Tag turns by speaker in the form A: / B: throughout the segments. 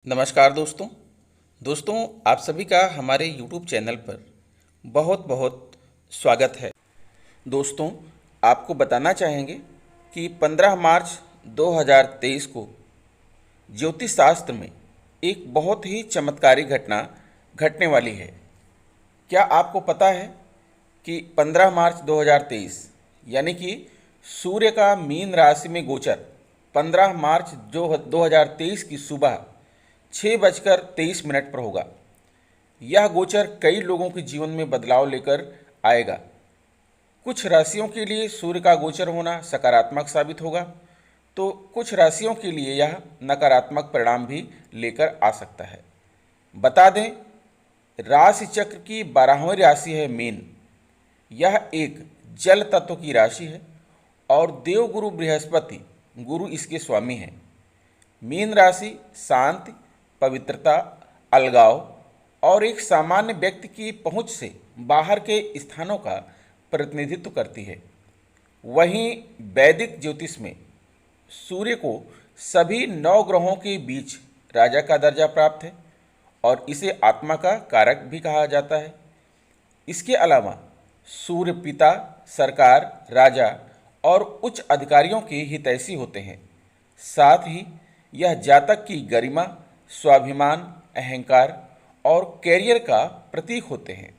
A: नमस्कार दोस्तों आप सभी का हमारे YouTube चैनल पर बहुत बहुत स्वागत है। दोस्तों आपको बताना चाहेंगे कि 15 मार्च 2023 को ज्योतिष शास्त्र में एक बहुत ही चमत्कारी घटना घटने वाली है। क्या आपको पता है कि 15 मार्च 2023 यानी कि सूर्य का मीन राशि में गोचर 15 मार्च जो 2023 की सुबह 6:23 पर होगा। यह गोचर कई लोगों के जीवन में बदलाव लेकर आएगा। कुछ राशियों के लिए सूर्य का गोचर होना सकारात्मक साबित होगा, तो कुछ राशियों के लिए यह नकारात्मक परिणाम भी लेकर आ सकता है। बता दें, राशि चक्र की 12वीं राशि है मीन। यह एक जल तत्व की राशि है और देवगुरु बृहस्पति गुरु इसके स्वामी हैं। मीन राशि शांति, पवित्रता, अलगाव और एक सामान्य व्यक्ति की पहुंच से बाहर के स्थानों का प्रतिनिधित्व करती है। वहीं वैदिक ज्योतिष में सूर्य को सभी 9 ग्रहों के बीच राजा का दर्जा प्राप्त है और इसे आत्मा का कारक भी कहा जाता है। इसके अलावा सूर्य पिता, सरकार, राजा और उच्च अधिकारियों के हितैषी होते हैं। साथ ही यह जातक की गरिमा, स्वाभिमान, अहंकार और कैरियर का प्रतीक होते हैं।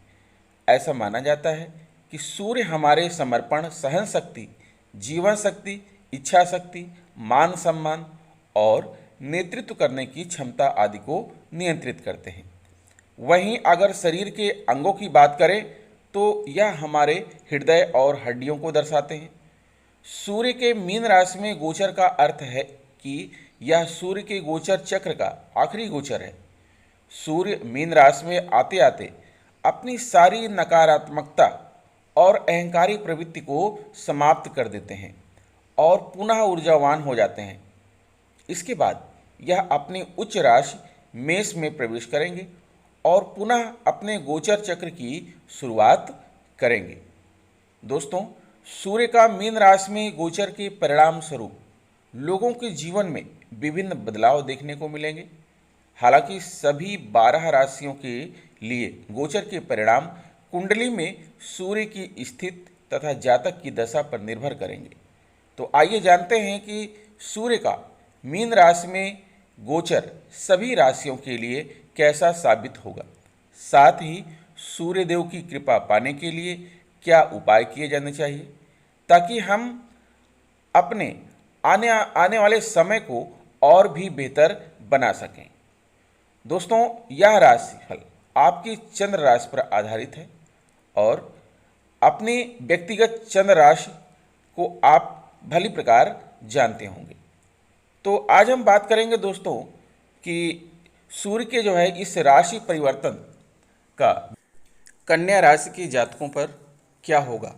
A: ऐसा माना जाता है कि सूर्य हमारे समर्पण, सहन शक्ति, जीवन शक्ति, इच्छा शक्ति, मान सम्मान और नेतृत्व करने की क्षमता आदि को नियंत्रित करते हैं। वहीं अगर शरीर के अंगों की बात करें तो यह हमारे हृदय और हड्डियों को दर्शाते हैं। सूर्य के मीन राशि में गोचर का अर्थ है कि यह सूर्य के गोचर चक्र का आखिरी गोचर है। सूर्य मीन राशि में आते आते अपनी सारी नकारात्मकता और अहंकारी प्रवृत्ति को समाप्त कर देते हैं और पुनः ऊर्जावान हो जाते हैं। इसके बाद यह अपनी उच्च राशि मेष में प्रवेश करेंगे और पुनः अपने गोचर चक्र की शुरुआत करेंगे। दोस्तों, सूर्य का मीन राशि में गोचर के परिणाम स्वरूप लोगों के जीवन में विभिन्न बदलाव देखने को मिलेंगे। हालांकि सभी 12 राशियों के लिए गोचर के परिणाम कुंडली में सूर्य की स्थिति तथा जातक की दशा पर निर्भर करेंगे। तो आइए जानते हैं कि सूर्य का मीन राशि में गोचर सभी राशियों के लिए कैसा साबित होगा। साथ ही सूर्य देव की कृपा पाने के लिए क्या उपाय किए जाने चाहिए ताकि हम अपने आने वाले समय को और भी बेहतर बना सकें। दोस्तों, यह राशिफल आपकी चंद्र राशि पर आधारित है और अपनी व्यक्तिगत चंद्र राशि को आप भली प्रकार जानते होंगे। तो आज हम बात करेंगे दोस्तों कि सूर्य के जो है इस राशि परिवर्तन का कन्या राशि के जातकों पर क्या होगा।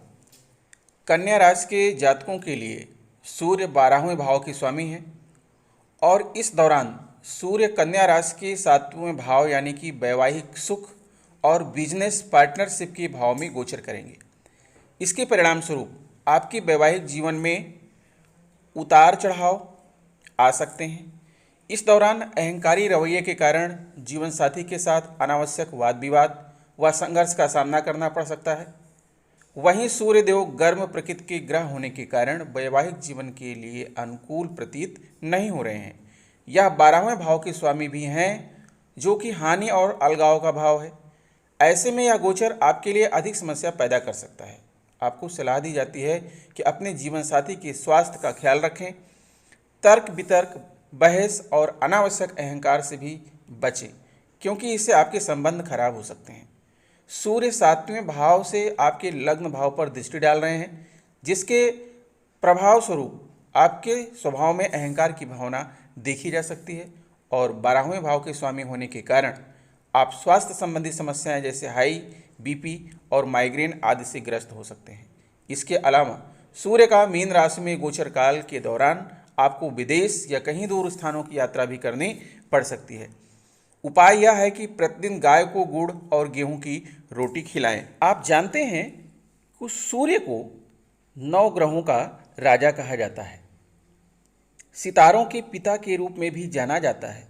A: कन्या राशि के जातकों के लिए सूर्य 12वें भाव के स्वामी हैं और इस दौरान सूर्य कन्या राशि के 7वें भाव यानी कि वैवाहिक सुख और बिजनेस पार्टनरशिप के भाव में गोचर करेंगे। इसके परिणाम स्वरूप आपके वैवाहिक जीवन में उतार चढ़ाव आ सकते हैं। इस दौरान अहंकारी रवैये के कारण जीवन साथी के साथ अनावश्यक वाद विवाद व संघर्ष का सामना करना पड़ सकता है। वहीं सूर्यदेव गर्म प्रकृति के ग्रह होने के कारण वैवाहिक जीवन के लिए अनुकूल प्रतीत नहीं हो रहे हैं। यह 12वें भाव के स्वामी भी हैं जो कि हानि और अलगाव का भाव है। ऐसे में यह गोचर आपके लिए अधिक समस्या पैदा कर सकता है। आपको सलाह दी जाती है कि अपने जीवन साथी के स्वास्थ्य का ख्याल रखें। तर्क वितर्क, बहस और अनावश्यक अहंकार से भी बचें क्योंकि इससे आपके संबंध खराब हो सकते हैं। सूर्य 7वें भाव से आपके लग्न भाव पर दृष्टि डाल रहे हैं जिसके प्रभाव स्वरूप आपके स्वभाव में अहंकार की भावना देखी जा सकती है और 12वें भाव के स्वामी होने के कारण आप स्वास्थ्य संबंधी समस्याएं जैसे हाई बीपी और माइग्रेन आदि से ग्रस्त हो सकते हैं। इसके अलावा सूर्य का मीन राशि में गोचर काल के दौरान आपको विदेश या कहीं दूर स्थानों की यात्रा भी करनी पड़ सकती है। उपाय यह है कि प्रतिदिन गाय को गुड़ और गेहूं की रोटी खिलाएं। आप जानते हैं कि सूर्य को 9 ग्रहों का राजा कहा जाता है। सितारों के पिता के रूप में भी जाना जाता है।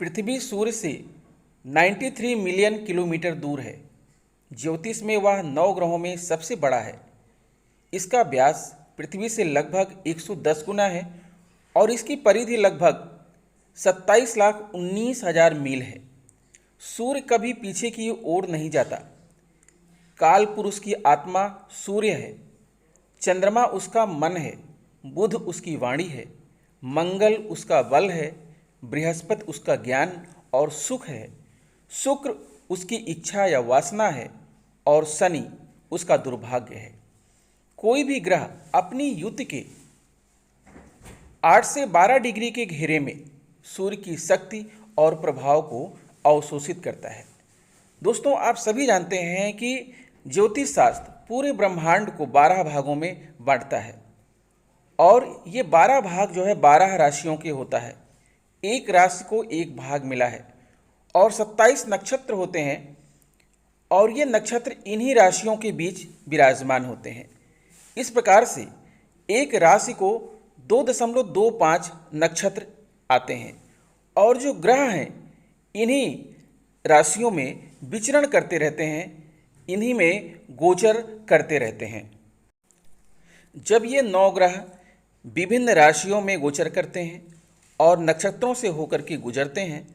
A: पृथ्वी सूर्य से 93 मिलियन किलोमीटर दूर है। ज्योतिष में वह 9 ग्रहों में सबसे बड़ा है। इसका व्यास पृथ्वी से लगभग 110 गुना है और इसकी परिधि लगभग 27,19,000 मील है। सूर्य कभी पीछे की ओर नहीं जाता। काल पुरुष की आत्मा सूर्य है। चंद्रमा उसका मन है। बुध उसकी वाणी है। मंगल उसका बल है। बृहस्पति उसका ज्ञान और सुख है। शुक्र उसकी इच्छा या वासना है और शनि उसका दुर्भाग्य है। कोई भी ग्रह अपनी युति के 8 से 12 डिग्री के घेरे में सूर्य की शक्ति और प्रभाव को अवशोषित करता है। दोस्तों, आप सभी जानते हैं कि ज्योतिष शास्त्र पूरे ब्रह्मांड को 12 भागों में बांटता है और ये 12 भाग जो है 12 राशियों के होता है। एक राशि को एक भाग मिला है और 27 नक्षत्र होते हैं और ये नक्षत्र इन्हीं राशियों के बीच विराजमान होते हैं। इस प्रकार से एक राशि को 2.25 नक्षत्र आते हैं और जो ग्रह हैं इन्हीं राशियों में विचरण करते रहते हैं, इन्हीं में गोचर करते रहते हैं। जब ये 9 ग्रह विभिन्न राशियों में गोचर करते हैं और नक्षत्रों से होकर के गुजरते हैं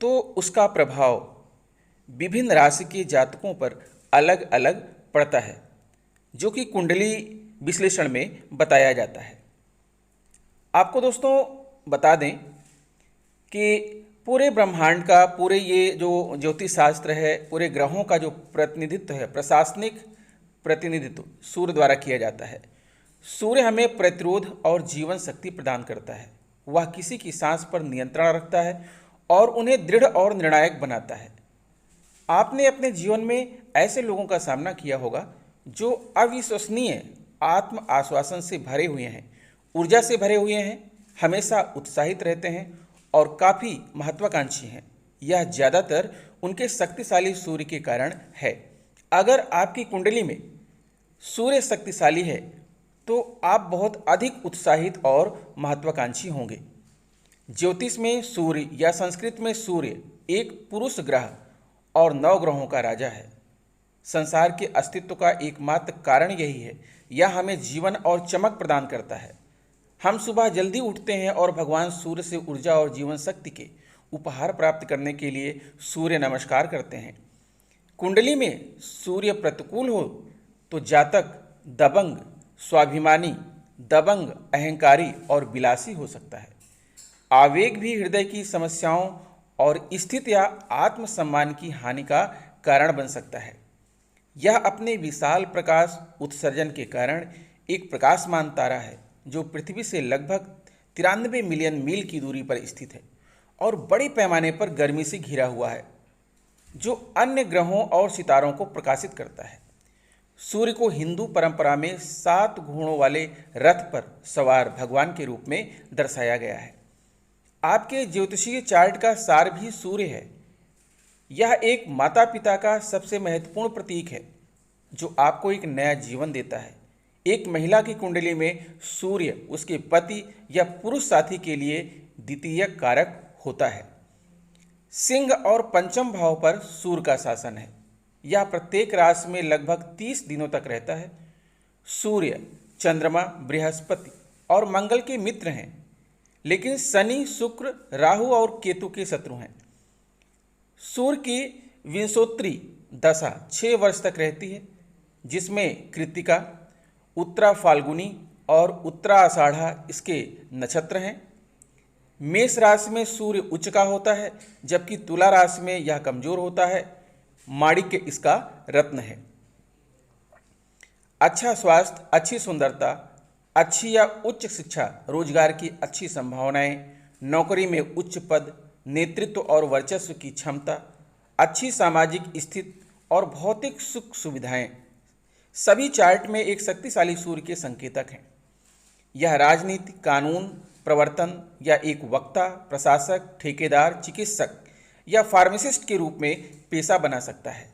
A: तो उसका प्रभाव विभिन्न राशि के जातकों पर अलग अलग पड़ता है, जो कि कुंडली विश्लेषण में बताया जाता है। आपको दोस्तों बता दें कि पूरे ब्रह्मांड का, पूरे ये जो ज्योतिष शास्त्र है, पूरे ग्रहों का जो प्रतिनिधित्व है, प्रशासनिक प्रतिनिधित्व सूर्य द्वारा किया जाता है। सूर्य हमें प्रतिरोध और जीवन शक्ति प्रदान करता है। वह किसी की सांस पर नियंत्रण रखता है और उन्हें दृढ़ और निर्णायक बनाता है। आपने अपने जीवन में ऐसे लोगों का सामना किया होगा जो अविश्वसनीय आत्म आश्वासन से भरे हुए हैं, ऊर्जा से भरे हुए हैं, हमेशा उत्साहित रहते हैं और काफ़ी महत्वाकांक्षी हैं। यह ज़्यादातर उनके शक्तिशाली सूर्य के कारण है। अगर आपकी कुंडली में सूर्य शक्तिशाली है तो आप बहुत अधिक उत्साहित और महत्वाकांक्षी होंगे। ज्योतिष में सूर्य या संस्कृत में सूर्य एक पुरुष ग्रह और 9 ग्रहों का राजा है। संसार के अस्तित्व का एकमात्र कारण यही है। यह हमें जीवन और चमक प्रदान करता है। हम सुबह जल्दी उठते हैं और भगवान सूर्य से ऊर्जा और जीवन शक्ति के उपहार प्राप्त करने के लिए सूर्य नमस्कार करते हैं। कुंडली में सूर्य प्रतिकूल हो तो जातक दबंग, स्वाभिमानी, दबंग, अहंकारी और विलासी हो सकता है। आवेग भी हृदय की समस्याओं और स्थिति या आत्मसम्मान की हानि का कारण बन सकता है। यह अपने विशाल प्रकाश उत्सर्जन के कारण एक प्रकाशमान तारा है जो पृथ्वी से लगभग 93 मिलियन मील की दूरी पर स्थित है और बड़े पैमाने पर गर्मी से घिरा हुआ है, जो अन्य ग्रहों और सितारों को प्रकाशित करता है। सूर्य को हिंदू परंपरा में 7 घोड़ों वाले रथ पर सवार भगवान के रूप में दर्शाया गया है। आपके ज्योतिषीय चार्ट का सार भी सूर्य है। यह एक माता पिता का सबसे महत्वपूर्ण प्रतीक है जो आपको एक नया जीवन देता है। एक महिला की कुंडली में सूर्य उसके पति या पुरुष साथी के लिए द्वितीय कारक होता है। सिंह और पंचम भाव पर सूर्य का शासन है। यह प्रत्येक राशि में लगभग 30 दिनों तक रहता है। सूर्य, चंद्रमा, बृहस्पति और मंगल के मित्र हैं, लेकिन शनि, शुक्र, राहु और केतु के शत्रु हैं। सूर्य की विंशोत्तरी दशा 6 वर्ष तक रहती है, जिसमें कृत्तिका, उत्तरा फाल्गुनी और उत्तरा आषाढ़ा इसके नक्षत्र हैं। मेष राशि में सूर्य उच्च का होता है, जबकि तुला राशि में यह कमजोर होता है। माणिक्य इसका रत्न है। अच्छा स्वास्थ्य, अच्छी सुंदरता, अच्छी या उच्च शिक्षा, रोजगार की अच्छी संभावनाएं, नौकरी में उच्च पद, नेतृत्व और वर्चस्व की क्षमता, अच्छी सामाजिक स्थिति और भौतिक सुख सुविधाएं सभी चार्ट में एक शक्तिशाली सूर्य के संकेतक हैं। यह राजनीति, कानून, प्रवर्तन या एक वक्ता, प्रशासक, ठेकेदार, चिकित्सक या फार्मासिस्ट के रूप में पेशा बना सकता है।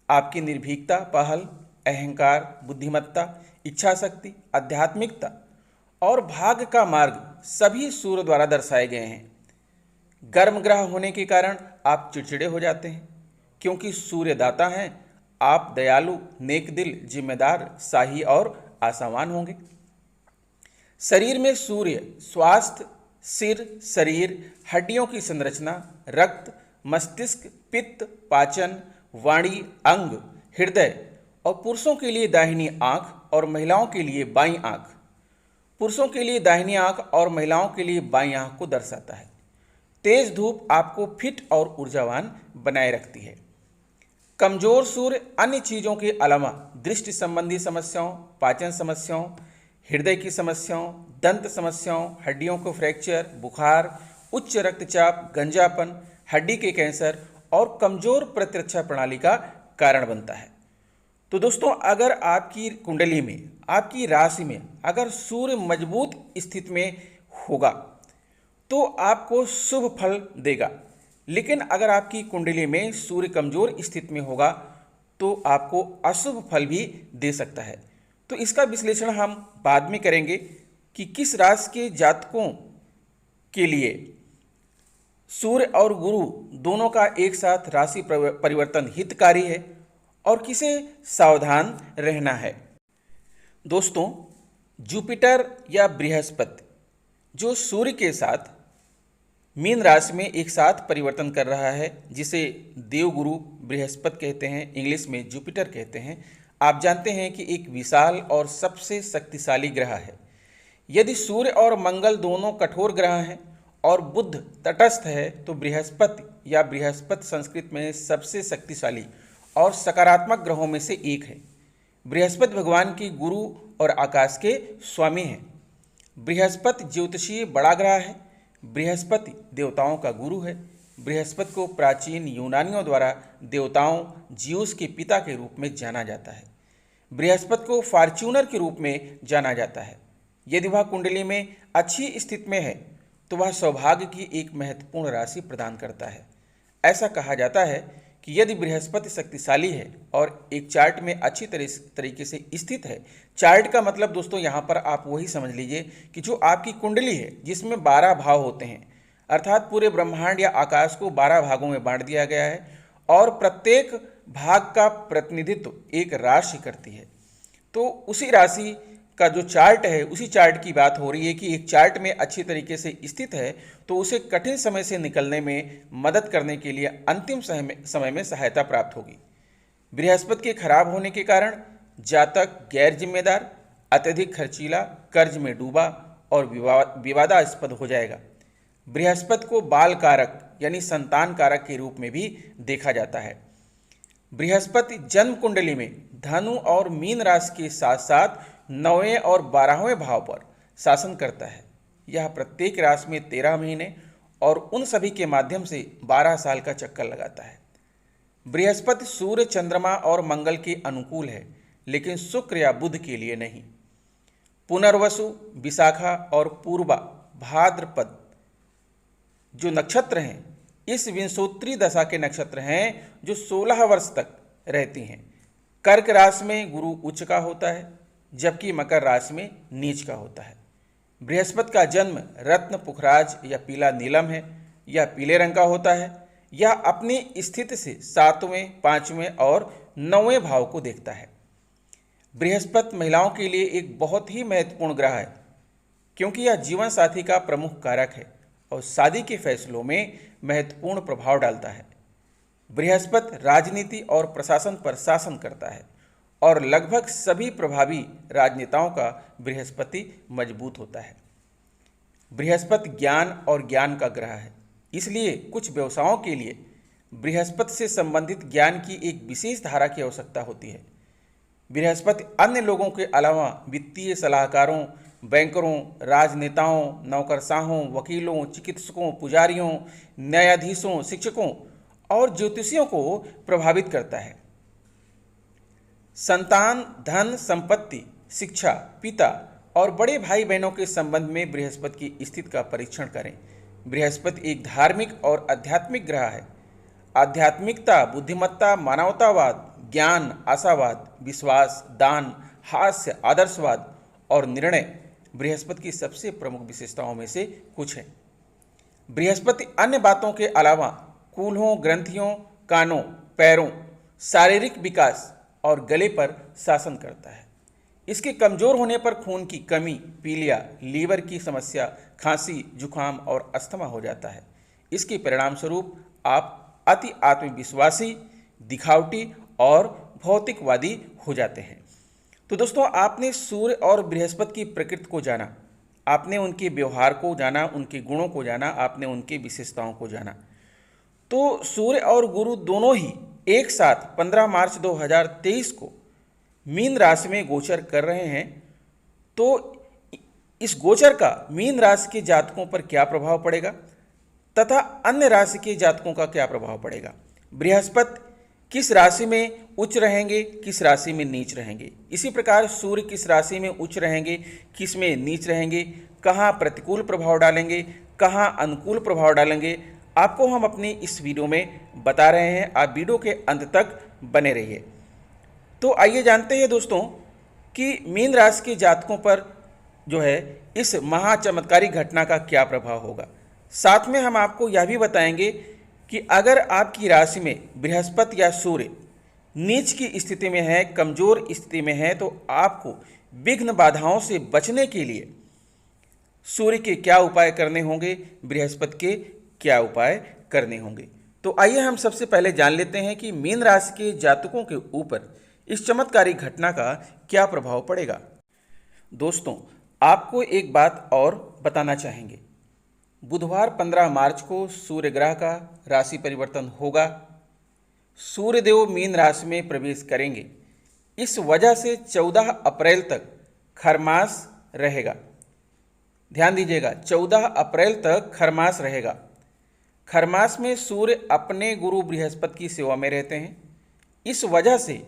A: आपकी निर्भीकता, पहल, अहंकार, बुद्धिमत्ता, इच्छा शक्ति, आध्यात्मिकता और भाग्य का मार्ग सभी सूर्य द्वारा दर्शाए गए हैं। गर्म ग्रह होने के कारण आप चिड़चिड़े हो जाते हैं, क्योंकि सूर्य दाता हैं। आप दयालु, नेक दिल, जिम्मेदार, शाही और आशावान होंगे। शरीर में सूर्य स्वास्थ्य, सिर, शरीर, हड्डियों की संरचना, रक्त, मस्तिष्क, पित्त, पाचन, वाणी, अंग, हृदय और पुरुषों के लिए दाहिनी आंख और महिलाओं के लिए बाईं आंख, पुरुषों के लिए दाहिनी आंख और महिलाओं के लिए बाईं आंख को दर्शाता है। तेज धूप आपको फिट और ऊर्जावान बनाए रखती है। कमजोर सूर्य अन्य चीजों के अलावा दृष्टि संबंधी समस्याओं, पाचन समस्याओं, हृदय की समस्याओं, दंत समस्याओं, हड्डियों को फ्रैक्चर, बुखार, उच्च रक्तचाप, गंजापन, हड्डी के कैंसर और कमजोर प्रतिरक्षा प्रणाली का कारण बनता है। तो दोस्तों, अगर आपकी कुंडली में, आपकी राशि में अगर सूर्य मजबूत स्थिति में होगा तो आपको शुभ फल देगा, लेकिन अगर आपकी कुंडली में सूर्य कमजोर स्थिति में होगा तो आपको अशुभ फल भी दे सकता है। तो इसका विश्लेषण हम बाद में करेंगे कि किस राशि के जातकों के लिए सूर्य और गुरु दोनों का एक साथ राशि परिवर्तन हितकारी है और किसे सावधान रहना है। दोस्तों, जुपिटर या बृहस्पति जो सूर्य के साथ मीन राशि में एक साथ परिवर्तन कर रहा है, जिसे देवगुरु बृहस्पति कहते हैं, इंग्लिश में जुपिटर कहते हैं। आप जानते हैं कि एक विशाल और सबसे शक्तिशाली ग्रह है। यदि सूर्य और मंगल दोनों कठोर ग्रह हैं और बुध तटस्थ है तो बृहस्पति या बृहस्पति संस्कृत में सबसे शक्तिशाली और सकारात्मक ग्रहों में से एक है। बृहस्पति भगवान की गुरु और आकाश के स्वामी हैं। बृहस्पति ज्योतिषीय बड़ा ग्रह है। बृहस्पति देवताओं का गुरु है। बृहस्पति को प्राचीन यूनानियों द्वारा देवताओं ज्यूस के पिता के रूप में जाना जाता है। बृहस्पति को फॉर्च्यूनर के रूप में जाना जाता है। यदि वह कुंडली में अच्छी स्थिति में है तो वह सौभाग्य की एक महत्वपूर्ण राशि प्रदान करता है। ऐसा कहा जाता है कि यदि बृहस्पति शक्तिशाली है और एक चार्ट में अच्छी तरीके से स्थित है, चार्ट का मतलब दोस्तों यहाँ पर आप वही समझ लीजिए कि जो आपकी कुंडली है जिसमें 12 भाव होते हैं, अर्थात पूरे ब्रह्मांड या आकाश को 12 भागों में बांट दिया गया है और प्रत्येक भाग का प्रतिनिधित्व एक राशि करती है। तो उसी राशि का जो चार्ट है, उसी चार्ट की बात हो रही है कि एक चार्ट में अच्छी तरीके से स्थित है तो उसे कठिन समय से निकलने में मदद करने के लिए अंतिम समय में सहायता प्राप्त होगी। बृहस्पति के खराब होने के कारण जातक गैर जिम्मेदार, अत्यधिक खर्चीला, कर्ज में डूबा और विवादास्पद हो जाएगा। बृहस्पति को बाल कारक यानी संतान कारक के रूप में भी देखा जाता है। बृहस्पति जन्म कुंडली में धनु और मीन राशि के साथ साथ 9वें और 12वें भाव पर शासन करता है। यह प्रत्येक राशि में 13 महीने और उन सभी के माध्यम से 12 साल का चक्कर लगाता है। बृहस्पति सूर्य, चंद्रमा और मंगल के अनुकूल है, लेकिन शुक्र या बुध के लिए नहीं। पुनर्वसु, विशाखा और पूर्वा, भाद्रपद जो नक्षत्र हैं, इस विंशोत्तरी दशा के नक्षत्र हैं जो 16 वर्ष तक रहती हैं। कर्क राशि में गुरु उच्च का होता है, जबकि मकर राशि में नीच का होता है। बृहस्पति का जन्म रत्न, पुखराज या पीला नीलम है। यह पीले रंग का होता है। यह अपनी स्थिति से 7वें, 5वें और 9वें भाव को देखता है। बृहस्पति महिलाओं के लिए एक बहुत ही महत्वपूर्ण ग्रह है, क्योंकि यह जीवन साथी का प्रमुख कारक है और शादी के फैसलों में महत्वपूर्ण प्रभाव डालता है। बृहस्पति राजनीति और प्रशासन पर शासन करता है और लगभग सभी प्रभावी राजनेताओं का बृहस्पति मजबूत होता है। बृहस्पति ज्ञान और ज्ञान का ग्रह है, इसलिए कुछ व्यवसायों के लिए बृहस्पति से संबंधित ज्ञान की एक विशेष धारा की आवश्यकता होती है। बृहस्पति अन्य लोगों के अलावा वित्तीय सलाहकारों, बैंकरों, राजनेताओं, नौकरशाहों, वकीलों, चिकित्सकों, पुजारियों, न्यायाधीशों, शिक्षकों और ज्योतिषियों को प्रभावित करता है। संतान, धन, संपत्ति, शिक्षा, पिता और बड़े भाई बहनों के संबंध में बृहस्पति की स्थिति का परीक्षण करें। बृहस्पति एक धार्मिक और आध्यात्मिक ग्रह है। आध्यात्मिकता, बुद्धिमत्ता, मानवतावाद, ज्ञान, आशावाद, विश्वास, दान, हास्य, आदर्शवाद और निर्णय बृहस्पति की सबसे प्रमुख विशेषताओं में से कुछ है। बृहस्पति अन्य बातों के अलावा कूल्हों, ग्रंथियों, कानों, पैरों, शारीरिक विकास और गले पर शासन करता है। इसके कमजोर होने पर खून की कमी, पीलिया, लीवर की समस्या, खांसी, जुखाम और अस्थमा हो जाता है। इसके परिणाम स्वरूप आप अति आत्मविश्वासी, दिखावटी और भौतिकवादी हो जाते हैं। तो दोस्तों, आपने सूर्य और बृहस्पति की प्रकृति को जाना, आपने उनके व्यवहार को जाना, उनके गुणों को जाना, आपने उनकी विशेषताओं को जाना। तो सूर्य और गुरु दोनों ही एक साथ 15 मार्च 2023 को मीन राशि में गोचर कर रहे हैं। तो इस गोचर का मीन राशि के जातकों पर क्या प्रभाव पड़ेगा तथा अन्य राशि के जातकों का क्या प्रभाव पड़ेगा, बृहस्पति किस राशि में उच्च रहेंगे, किस राशि में नीच रहेंगे, इसी प्रकार सूर्य किस राशि में उच्च रहेंगे, किस में नीच रहेंगे, कहाँ प्रतिकूल प्रभाव डालेंगे, कहाँ अनुकूल प्रभाव डालेंगे, आपको हम अपनी इस वीडियो में बता रहे हैं। आप वीडियो के अंत तक बने रहिए। तो आइए जानते हैं दोस्तों कि मीन राशि के जातकों पर जो है इस महाचमत्कारी घटना का क्या प्रभाव होगा। साथ में हम आपको यह भी बताएंगे कि अगर आपकी राशि में बृहस्पति या सूर्य नीच की स्थिति में है, कमजोर स्थिति में है, तो आपको विघ्न बाधाओं से बचने के लिए सूर्य के क्या उपाय करने होंगे, बृहस्पति के क्या उपाय करने होंगे। तो आइए हम सबसे पहले जान लेते हैं कि मीन राशि के जातकों के ऊपर इस चमत्कारी घटना का क्या प्रभाव पड़ेगा। दोस्तों, आपको एक बात और बताना चाहेंगे। बुधवार 15 मार्च को सूर्य ग्रह का राशि परिवर्तन होगा। सूर्य देव मीन राशि में प्रवेश करेंगे। इस वजह से 14 अप्रैल तक खरमास रहेगा। ध्यान दीजिएगा, 14 अप्रैल तक खरमास रहेगा। खरमास में सूर्य अपने गुरु बृहस्पति की सेवा में रहते हैं। इस वजह से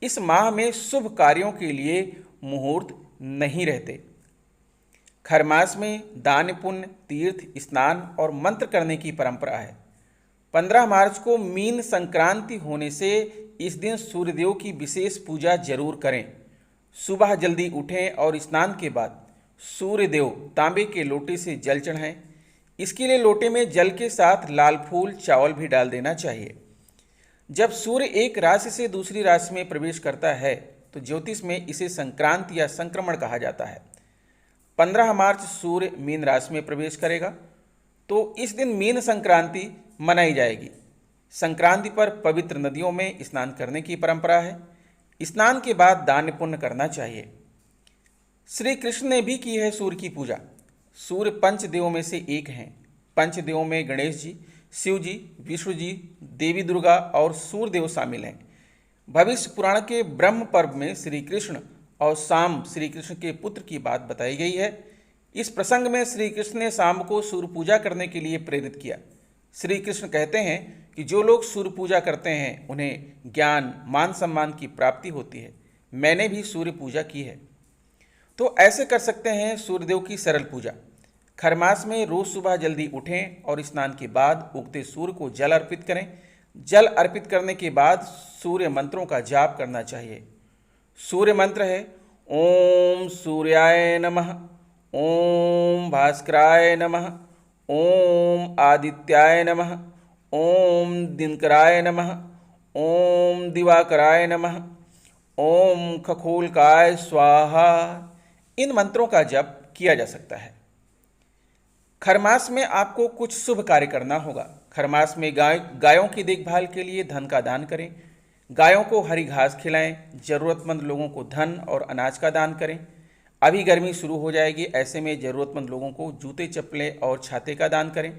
A: इस माह में शुभ कार्यों के लिए मुहूर्त नहीं रहते। खरमास में दान, पुण्य, तीर्थ, स्नान और मंत्र करने की परंपरा है। 15 मार्च को मीन संक्रांति होने से इस दिन सूर्यदेव की विशेष पूजा जरूर करें। सुबह जल्दी उठें और स्नान के बाद सूर्यदेव तांबे के लोटे से जल चढ़ाएं। इसके लिए लोटे में जल के साथ लाल फूल, चावल भी डाल देना चाहिए। जब सूर्य एक राशि से दूसरी राशि में प्रवेश करता है तो ज्योतिष में इसे संक्रांति या संक्रमण कहा जाता है। 15 मार्च सूर्य मीन राशि में प्रवेश करेगा तो इस दिन मीन संक्रांति मनाई जाएगी। संक्रांति पर पवित्र नदियों में स्नान करने की परंपरा है। स्नान के बाद दान पुण्य करना चाहिए। श्री कृष्ण ने भी की है सूर्य की पूजा। सूर्य पंचदेवों में से एक हैं। पंचदेवों में गणेश जी, शिव जी, विष्णु जी, देवी दुर्गा और सूर्यदेव शामिल हैं। भविष्य पुराण के ब्रह्म पर्व में श्री कृष्ण और शाम श्री कृष्ण के पुत्र की बात बताई गई है। इस प्रसंग में श्री कृष्ण ने शाम को सूर्य पूजा करने के लिए प्रेरित किया। श्री कृष्ण कहते हैं कि जो लोग सूर्य पूजा करते हैं उन्हें ज्ञान, मान सम्मान की प्राप्ति होती है। मैंने भी सूर्य पूजा की है। तो ऐसे कर सकते हैं सूर्यदेव की सरल पूजा। खरमास में रोज सुबह जल्दी उठें और स्नान के बाद उगते सूर्य को जल अर्पित करें। जल अर्पित करने के बाद सूर्य मंत्रों का जाप करना चाहिए। सूर्य मंत्र है ओम सूर्याय नमः, ओम भास्कराय नमः, ओम आदित्याय नमः, ओम दिनकराय नमः, ओम दिवाकराय नमः, ओम खगोलकाय स्वाहा। इन मंत्रों का जप किया जा सकता है। खरमास में आपको कुछ शुभ कार्य करना होगा। खरमास में गायों की देखभाल के लिए धन का दान करें। गायों को हरी घास खिलाएं। ज़रूरतमंद लोगों को धन और अनाज का दान करें। अभी गर्मी शुरू हो जाएगी, ऐसे में ज़रूरतमंद लोगों को जूते, चप्पलें और छाते का दान करें।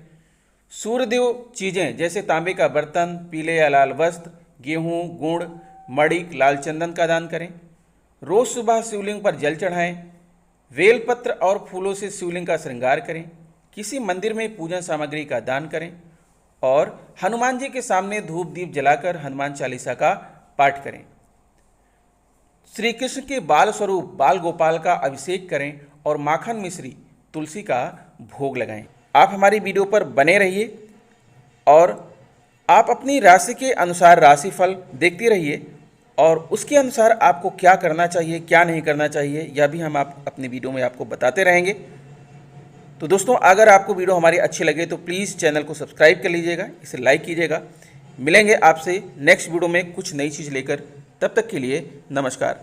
A: सूर्यदेव चीज़ें जैसे तांबे का बर्तन, पीले या लाल वस्त्र, गेहूँ, गुड़, मणिक, लाल चंदन का दान करें। रोज़ सुबह शिवलिंग पर जल चढ़ाएं। बेलपत्र और फूलों से शिवलिंग का श्रृंगार करें। किसी मंदिर में पूजन सामग्री का दान करें और हनुमान जी के सामने धूप दीप जलाकर हनुमान चालीसा का पाठ करें। श्री कृष्ण के बाल स्वरूप बाल गोपाल का अभिषेक करें और माखन मिश्री तुलसी का भोग लगाएं। आप हमारी वीडियो पर बने रहिए और आप अपनी राशि के अनुसार राशिफल देखते रहिए और उसके अनुसार आपको क्या करना चाहिए, क्या नहीं करना चाहिए, यह भी हम आप अपनी वीडियो में आपको बताते रहेंगे। तो दोस्तों अगर आपको वीडियो हमारी अच्छी लगे तो प्लीज़ चैनल को सब्सक्राइब कर लीजिएगा, इसे लाइक कीजिएगा। मिलेंगे आपसे नेक्स्ट वीडियो में कुछ नई चीज़ लेकर, तब तक के लिए नमस्कार।